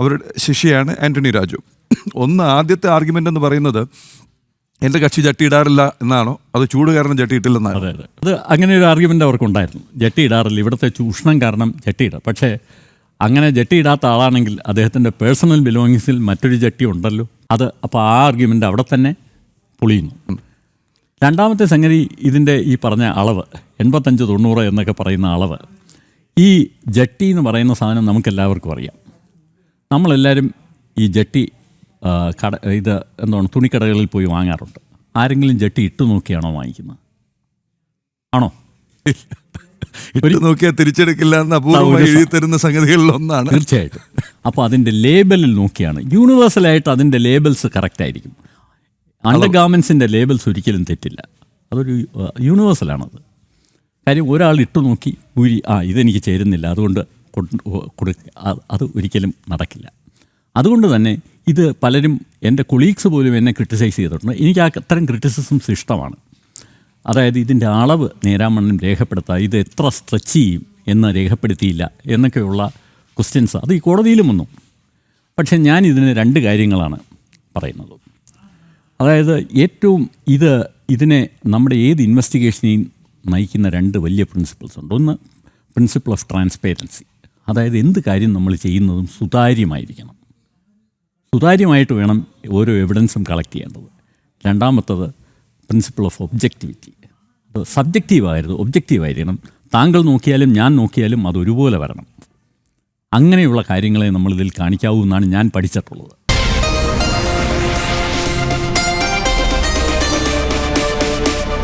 അവരുടെ ശിഷ്യയാണ് ആൻ്റണി രാജു. ആദ്യത്തെ ആർഗ്യുമെൻ്റ് എന്ന് പറയുന്നത് എൻ്റെ കക്ഷി ജട്ടി ഇടാറില്ല എന്നാണോ, അത് ചൂട് കാരണം ജട്ടി ഇട്ടില്ലെന്നാണ്. അതെ അതെ, അത് അങ്ങനെ ഒരു ആർഗ്യുമെൻ്റ് അവർക്കുണ്ടായിരുന്നു. ജട്ടി ഇടാറില്ല, ഇവിടുത്തെ ചൂഷണം കാരണം ജട്ടി ഇടാം. പക്ഷേ അങ്ങനെ ജട്ടി ഇടാത്ത ആളാണെങ്കിൽ അദ്ദേഹത്തിൻ്റെ പേഴ്സണൽ ബിലോങ്ങിങ്സിൽ മറ്റൊരു ജട്ടി ഉണ്ടല്ലോ, അത് അപ്പോൾ ആ ആർഗ്യുമെൻ്റ് അവിടെ തന്നെ പൊളിയുന്നു. രണ്ടാമത്തെ സംഗതി, ഇതിൻ്റെ ഈ പറഞ്ഞ അളവ് 85-90 എന്നൊക്കെ പറയുന്ന അളവ്, ഈ ജട്ടി എന്ന് പറയുന്ന സാധനം നമുക്കെല്ലാവർക്കും അറിയാം. നമ്മളെല്ലാവരും ഈ ജട്ടി ഇത് എന്താണ് തുണിക്കടകളിൽ പോയി വാങ്ങാറുണ്ട്. ആരെങ്കിലും ജട്ടി ഇട്ട് നോക്കിയാണോ വാങ്ങിക്കുന്നത്? ആണോ? ഇട്ട് നോക്കിയാൽ തിരിച്ചെടുക്കില്ല എന്ന് അപൂർവമായി എഴുതി തരുന്ന സംഗതികളിലൊന്നാണ്. തീർച്ചയായിട്ടും. അപ്പോൾ അതിൻ്റെ ലേബലിൽ നോക്കിയാണ്. യൂണിവേഴ്സലായിട്ട് അതിൻ്റെ ലേബൽസ് കറക്റ്റായിരിക്കും. അണ്ടർ ഗാർമെൻസിൻ്റെ ലേബൽസ് ഒരിക്കലും തെറ്റില്ല. അതൊരു യൂണിവേഴ്സലാണത്. കാര്യം ഒരാൾ ഇട്ടു നോക്കി ഊരി ഇതെനിക്ക് ചേരുന്നില്ല, അതുകൊണ്ട് അത് ഒരിക്കലും നടക്കില്ല. അതുകൊണ്ട് തന്നെ ഇത് പലരും, എൻ്റെ കൊളീഗ്സ് പോലും എന്നെ ക്രിട്ടിസൈസ് ചെയ്തിട്ടുണ്ട്. എനിക്ക് അത്തരം ക്രിറ്റിസിസംസ് ഇഷ്ടമാണ്. അതായത് ഇതിൻ്റെ അളവ് നേരാമണ്ണം രേഖപ്പെടുത്തുക, ഇത് എത്ര സ്ട്രെച്ച് ചെയ്യും എന്ന് രേഖപ്പെടുത്തിയില്ല എന്നൊക്കെയുള്ള ക്വസ്റ്റ്യൻസ് അത് ഈ കോടതിയിലും വന്നു. പക്ഷേ ഞാൻ ഇതിന് 2 കാര്യങ്ങളാണ് പറയുന്നത്. അതായത് ഏറ്റവും ഇതിനെ നമ്മുടെ ഏത് ഇൻവെസ്റ്റിഗേഷനെയും നയിക്കുന്ന 2 വലിയ പ്രിൻസിപ്പിൾസ് ഉണ്ട്. ഒന്ന്, പ്രിൻസിപ്പിൾ ഓഫ് ട്രാൻസ്പെറൻസി. അതായത് എന്ത് കാര്യം നമ്മൾ ചെയ്യുന്നതും സുതാര്യമായിരിക്കണം, സുതാര്യമായിട്ട് വേണം ഓരോ എവിഡൻസും കളക്ട് ചെയ്യേണ്ടത്. രണ്ടാമത്തത് പ്രിൻസിപ്പിൾ ഓഫ് ഒബ്ജക്റ്റിവിറ്റി. അത് സബ്ജക്റ്റീവായിരുന്നു, ഒബ്ജക്റ്റീവായിരിക്കണം. താങ്കൾ നോക്കിയാലും ഞാൻ നോക്കിയാലും അതൊരുപോലെ വരണം. അങ്ങനെയുള്ള കാര്യങ്ങളെ നമ്മളിതിൽ കാണിക്കാവൂ എന്നാണ് ഞാൻ പഠിച്ചിട്ടുള്ളത്.